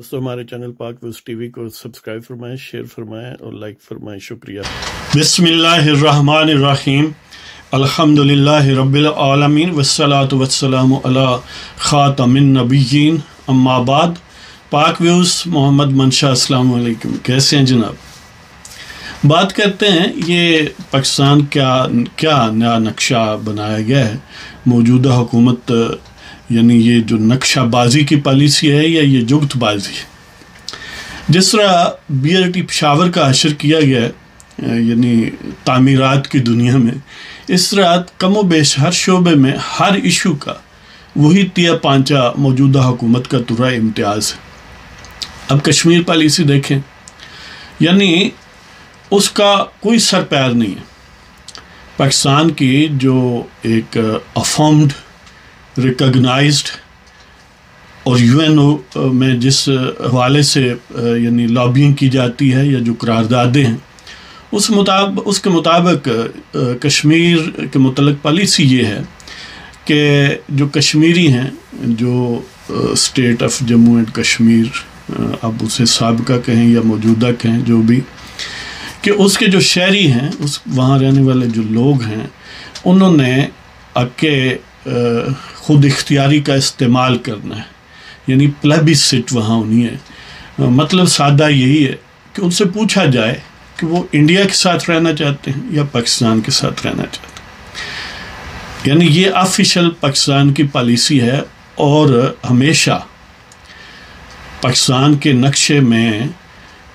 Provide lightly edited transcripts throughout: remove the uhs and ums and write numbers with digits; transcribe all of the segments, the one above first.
دوستو ہمارے چینل پاک ویوز ٹی وی کو سبسکرائب فرمائیں، شیئر فرمائیں اور لائک فرمائیں، شکریہ۔ بسم اللہ الرحمن الرحیم، الحمدللہ رب العالمین والصلاة والسلام علی خاتم النبیین، اما بعد۔ پاک ویوز محمد منشا، السلام علیکم، کیسے ہیں جناب؟ بات کرتے ہیں یہ پاکستان کیا نیا نقشہ بنایا گیا ہے موجودہ حکومت، یعنی یہ جو نقشہ بازی کی پالیسی ہے یا یہ جگت بازی ہے۔ جس طرح بی آر ٹی پشاور کا حشر کیا گیا ہے یعنی تعمیرات کی دنیا میں، اس طرح کم و بیش ہر شعبے میں ہر ایشو کا وہی تیا پانچا موجودہ حکومت کا ترا امتیاز ہے۔ اب کشمیر پالیسی دیکھیں، یعنی اس کا کوئی سر پیر نہیں ہے۔ پاکستان کی جو ایک افرمڈ، ریکگنائزڈ اور یو این او میں جس حوالے سے یعنی لابینگ کی جاتی ہے یا جو قراردادیں ہیں، اس کے مطابق کشمیر کے متعلق پالیسی یہ ہے کہ جو کشمیری ہیں، جو state of Jammu and Kashmir, اب اسے سابقہ کہیں یا موجودہ کہیں، جو بھی، کہ اس کے جو شہری ہیں، وہاں رہنے والے جو لوگ ہیں، انہوں نے کے خود اختیاری کا استعمال کرنا ہے، یعنی پلیبیسٹ وہاں ہونی ہے۔ مطلب سادہ یہی ہے کہ ان سے پوچھا جائے کہ وہ انڈیا کے ساتھ رہنا چاہتے ہیں یا پاکستان کے ساتھ رہنا چاہتے ہیں۔ یعنی یہ آفیشل پاکستان کی پالیسی ہے، اور ہمیشہ پاکستان کے نقشے میں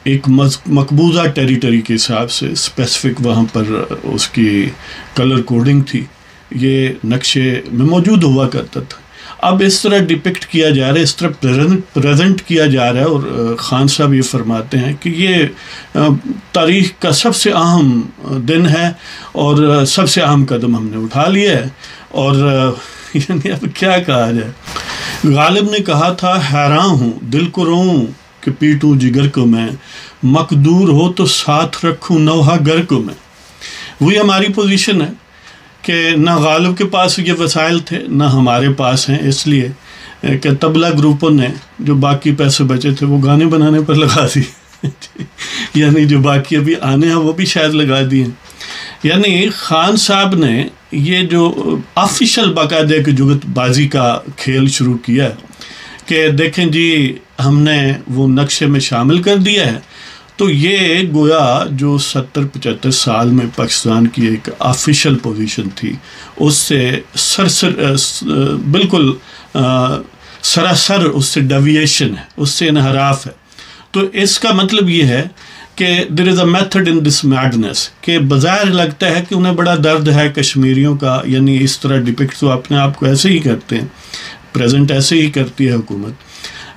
ایک مقبوضہ ٹیریٹری کے حساب سے اسپیسیفک وہاں پر اس کی کلر کوڈنگ تھی، یہ نقشے میں موجود ہوا کرتا تھا۔ اب اس طرح ڈپکٹ کیا جا رہا ہے، اس طرح پریزنٹ کیا جا رہا ہے، اور خان صاحب یہ فرماتے ہیں کہ یہ تاریخ کا سب سے اہم دن ہے اور سب سے اہم قدم ہم نے اٹھا لیا ہے۔ اور یعنی اب کیا کہا جائے؟ غالب نے کہا تھا، حیران ہوں دل کو روؤں کہ پیٹوں جگر کو میں، مقدور ہو تو ساتھ رکھوں نوحہ گر کو میں۔ وہی ہماری پوزیشن ہے کہ نہ غالب کے پاس یہ وسائل تھے، نہ ہمارے پاس ہیں، اس لیے کہ طبلہ گروپوں نے جو باقی پیسے بچے تھے وہ گانے بنانے پر لگا دیے، یعنی جو باقی ابھی آنے ہیں وہ بھی شاید لگا دیے۔ یعنی خان صاحب نے یہ جو آفیشل باقاعدہ کی جگت بازی کا کھیل شروع کیا ہے کہ دیکھیں جی ہم نے وہ نقشے میں شامل کر دیا ہے، تو یہ گویا جو 70-75 سال میں پاکستان کی ایک آفیشل پوزیشن تھی، اس سے بالکل سراسر اس سے ڈیویشن ہے، اس سے انحراف ہے۔ تو اس کا مطلب یہ ہے کہ there is a method in this madness، کہ بظاہر لگتا ہے کہ انہیں بڑا درد ہے کشمیریوں کا، یعنی اس طرح ڈپکٹ تو اپنے آپ کو ایسے ہی کرتے ہیں، پریزنٹ ایسے ہی کرتی ہے حکومت،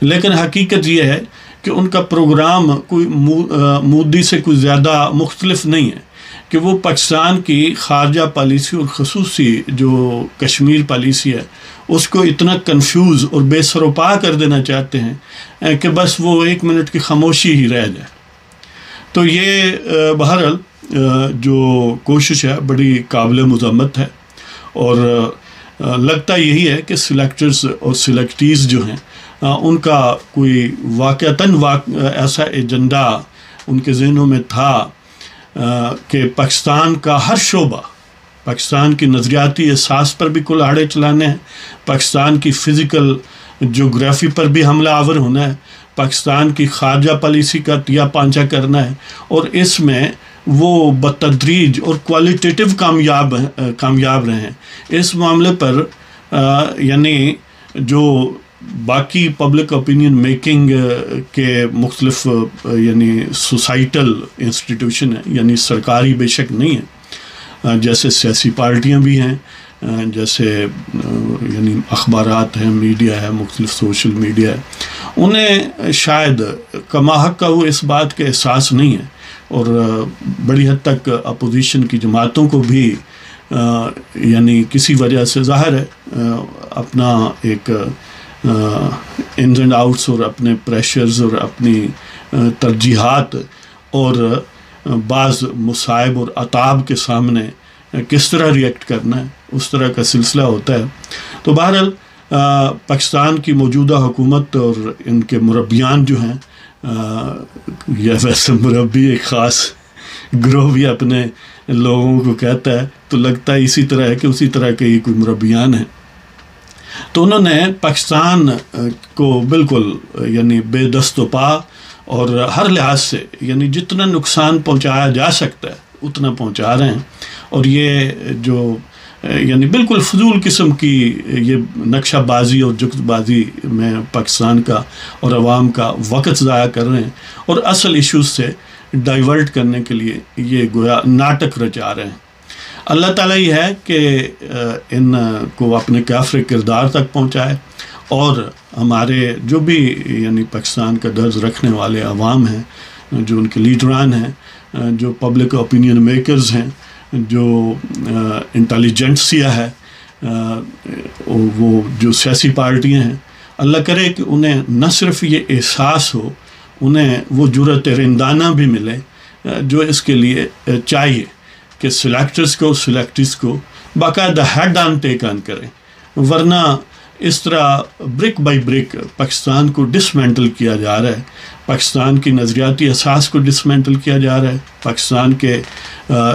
لیکن حقیقت یہ ہے کہ ان کا پروگرام کوئی مودی سے کوئی زیادہ مختلف نہیں ہے، کہ وہ پاکستان کی خارجہ پالیسی اور خصوصی جو کشمیر پالیسی ہے اس کو اتنا کنفیوز اور بے سروپا کر دینا چاہتے ہیں کہ بس وہ 1 منٹ کی خاموشی ہی رہ جائے۔ تو یہ بہرحال جو کوشش ہے بڑی قابل مذمت ہے، اور لگتا یہی ہے کہ سلیکٹرز اور سلیکٹیز جو ہیں ان کا کوئی واقعتاً ایسا ایجنڈا ان کے ذہنوں میں تھا کہ پاکستان کا ہر شعبہ، پاکستان کی نظریاتی احساس پر بھی کلاڑے چلانے ہیں، پاکستان کی فزیکل جغرافی پر بھی حملہ آور ہونا ہے، پاکستان کی خارجہ پالیسی کا تیا پانچا کرنا ہے، اور اس میں وہ بتدریج اور کوالٹیٹیو کامیاب رہے ہیں۔ اس معاملے پر یعنی جو باقی پبلک اوپینین میکنگ کے مختلف یعنی سوسائٹل انسٹیٹیوشن ہیں، یعنی سرکاری بے شک نہیں ہیں، جیسے سیاسی پارٹیاں بھی ہیں، جیسے یعنی اخبارات ہیں، میڈیا ہے، مختلف سوشل میڈیا ہے، انہیں شاید کما حق کا وہ اس بات کا احساس نہیں ہے، اور بڑی حد تک اپوزیشن کی جماعتوں کو بھی یعنی کسی وجہ سے ظاہر ہے اپنا ایک انز اینڈ آؤٹس اور اپنے پریشرز اور اپنی ترجیحات اور بعض مصائب اور عطاب کے سامنے کس طرح ریئیکٹ کرنا ہے، اس طرح کا سلسلہ ہوتا ہے۔ تو بہرحال پاکستان کی موجودہ حکومت اور ان کے مربیان جو ہیں، یا ویسے مربی ایک خاص گروہ بھی اپنے لوگوں کو کہتا ہے، تو لگتا ہے اسی طرح ہے کہ اسی طرح کے یہ کوئی مربیان ہیں، تو انہوں نے پاکستان کو بالکل یعنی بے دست و پا اور ہر لحاظ سے یعنی جتنا نقصان پہنچایا جا سکتا ہے اتنا پہنچا رہے ہیں، اور یہ جو یعنی بالکل فضول قسم کی یہ نقشہ بازی اور جگت بازی میں پاکستان کا اور عوام کا وقت ضائع کر رہے ہیں، اور اصل ایشوز سے ڈائیورٹ کرنے کے لیے یہ گویا ناٹک رچا رہے ہیں۔ اللہ تعالیٰ یہ ہے کہ ان کو اپنے کافر کردار تک پہنچائے، اور ہمارے جو بھی یعنی پاکستان کا درز رکھنے والے عوام ہیں، جو ان کے لیڈران ہیں، جو پبلک اوپینین میکرز ہیں، جو انٹیلیجنسیا ہے، وہ جو سیاسی پارٹیاں ہیں، اللہ کرے کہ انہیں نہ صرف یہ احساس ہو، انہیں وہ جرأت رندانہ بھی ملے جو اس کے لیے چاہیے کہ سلیکٹرز کو باقاعدہ ہیڈ آن ٹیک آن کریں، ورنہ اس طرح برک بائی برک پاکستان کو ڈسمینٹل کیا جا رہا ہے، پاکستان کی نظریاتی اساس کو ڈسمینٹل کیا جا رہا ہے، پاکستان کے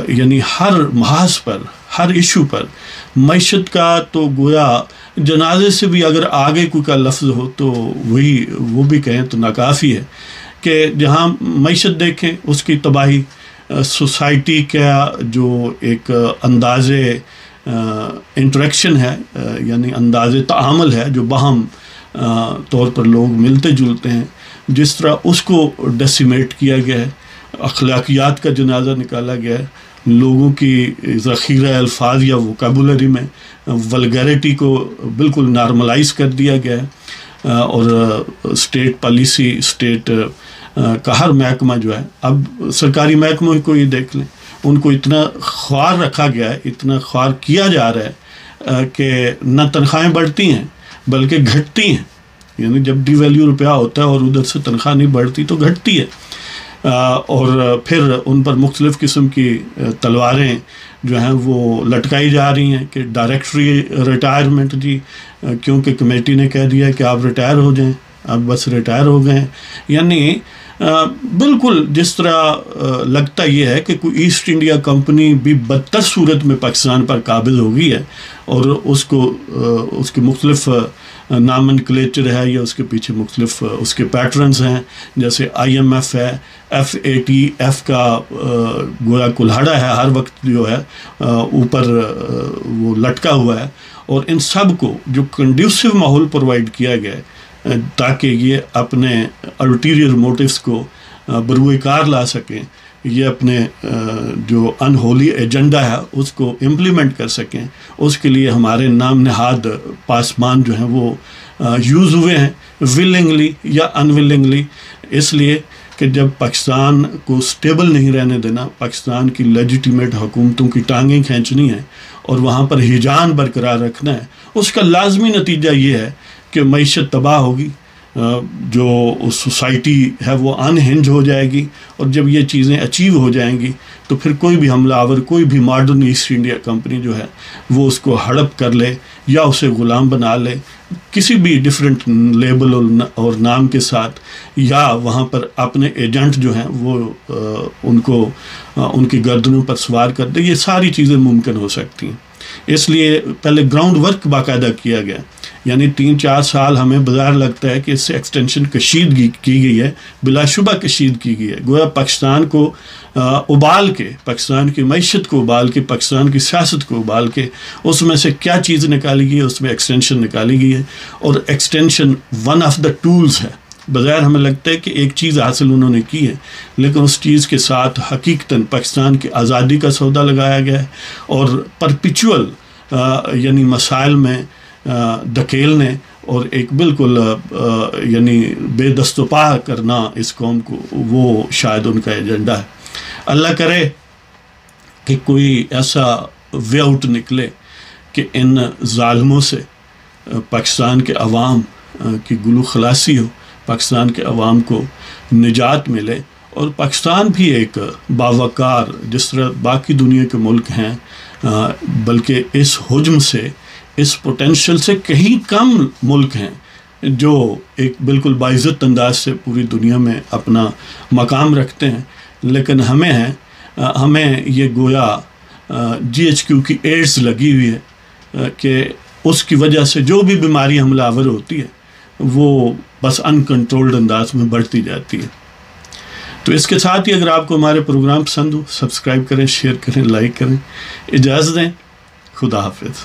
یعنی ہر محاذ پر، ہر ایشو پر، معیشت کا تو گویا جنازے سے بھی اگر آگے کوئی کا لفظ ہو تو وہ بھی کہیں تو ناکافی ہے، کہ جہاں معیشت دیکھیں اس کی تباہی، سوسائٹی کا جو ایک انداز انٹریکشن ہے، یعنی انداز تعامل ہے جو باہم طور پر لوگ ملتے جلتے ہیں، جس طرح اس کو ڈیسیمیٹ کیا گیا ہے، اخلاقیات کا جنازہ نکالا گیا ہے، لوگوں کی ذخیرہ الفاظ یا ووکیبولری میں ولگیرٹی کو بالکل نارملائز کر دیا گیا ہے، اور اسٹیٹ پالیسی، اسٹیٹ کا ہر محکمہ جو ہے، اب سرکاری محکموں کو ہی دیکھ لیں، ان کو اتنا خوار رکھا گیا ہے، اتنا خوار کیا جا رہا ہے کہ نہ تنخواہیں بڑھتی ہیں بلکہ گھٹتی ہیں، یعنی جب ڈی ویلیو روپیہ ہوتا ہے اور ادھر سے تنخواہ نہیں بڑھتی تو گھٹتی ہے، اور پھر ان پر مختلف قسم کی تلواریں جو ہیں وہ لٹکائی جا رہی ہیں کہ ڈائریکٹری ریٹائرمنٹ جی، کیونکہ کمیٹی نے کہہ دیا کہ آپ ریٹائر ہو جائیں، اب بس ریٹائر ہو گئے، یعنی بالکل جس طرح لگتا یہ ہے کہ کوئی ایسٹ انڈیا کمپنی بھی بدتر صورت میں پاکستان پر قابض ہو گئی ہے، اور اس کے مختلف نامنکلیچر ہے یا اس کے پیچھے مختلف اس کے پیٹرنز ہیں، جیسے IMF ہے، FATF کا گویا کلہاڑا ہے، ہر وقت جو ہے اوپر وہ لٹکا ہوا ہے، اور ان سب کو جو کنڈیوسو ماحول پرووائڈ کیا گیا ہے تاکہ یہ اپنے الٹیریئر موٹیوز کو بروئے کار لا سکیں، یہ اپنے جو انہولی ایجنڈا ہے اس کو امپلیمنٹ کر سکیں، اس کے لیے ہمارے نام نہاد پاسمان جو ہیں وہ یوز ہوئے ہیں، ولنگلی یا انولنگلی، اس لیے کہ جب پاکستان کو سٹیبل نہیں رہنے دینا، پاکستان کی لیجیٹیمیٹ حکومتوں کی ٹانگیں کھینچنی ہیں اور وہاں پر ہیجان برقرار رکھنا ہے، اس کا لازمی نتیجہ یہ ہے کہ معیشت تباہ ہوگی، جو سوسائٹی ہے وہ انہنج ہو جائے گی، اور جب یہ چیزیں اچیو ہو جائیں گی تو پھر کوئی بھی حملہ آور، کوئی بھی ماڈرن ایسٹ انڈیا کمپنی جو ہے وہ اس کو ہڑپ کر لے یا اسے غلام بنا لے کسی بھی ڈیفرنٹ لیبل اور نام کے ساتھ، یا وہاں پر اپنے ایجنٹ جو ہیں وہ ان کو ان کی گردنوں پر سوار کر دے، یہ ساری چیزیں ممکن ہو سکتی ہیں۔ اس لیے پہلے گراؤنڈ ورک باقاعدہ کیا گیا، یعنی 3-4 سال ہمیں بظاہر لگتا ہے کہ اس سے ایکسٹینشن کشیدگی کی گئی ہے، بلا شبہ کشید کی گئی ہے، گویا پاکستان کو ابال کے، پاکستان کی معیشت کو ابال کے، پاکستان کی سیاست کو ابال کے اس میں سے کیا چیز نکالی گئی ہے، اس میں ایکسٹینشن نکالی گئی ہے، اور extension one of the tools ہے۔ بظاہر ہمیں لگتا ہے کہ ایک چیز حاصل انہوں نے کی ہے، لیکن اس چیز کے ساتھ حقیقتاً پاکستان کی آزادی کا سودا لگایا گیا ہے، اور پرپیچول یعنی مسائل میں دھکیلنے اور ایک بالکل یعنی بے دست و پا کرنا اس قوم کو، وہ شاید ان کا ایجنڈا ہے۔ اللہ کرے کہ کوئی ایسا وے آؤٹ نکلے کہ ان ظالموں سے پاکستان کے عوام کی گلو خلاصی ہو، پاکستان کے عوام کو نجات ملے، اور پاکستان بھی ایک باوقار جس طرح باقی دنیا کے ملک ہیں، بلکہ اس حجم سے اس پوٹینشیل سے کہیں کم ملک ہیں جو ایک بالکل باعزت انداز سے پوری دنیا میں اپنا مقام رکھتے ہیں، لیکن ہمیں یہ گویا GHQ کی ایڈز لگی ہوئی ہے کہ اس کی وجہ سے جو بھی بیماری حملہ آور ہوتی ہے وہ بس انکنٹرولڈ انداز میں بڑھتی جاتی ہے۔ تو اس کے ساتھ ہی اگر آپ کو ہمارے پروگرام پسند ہو، سبسکرائب کریں، شیئر کریں، لائک کریں۔ اجازت دیں، خدا حافظ۔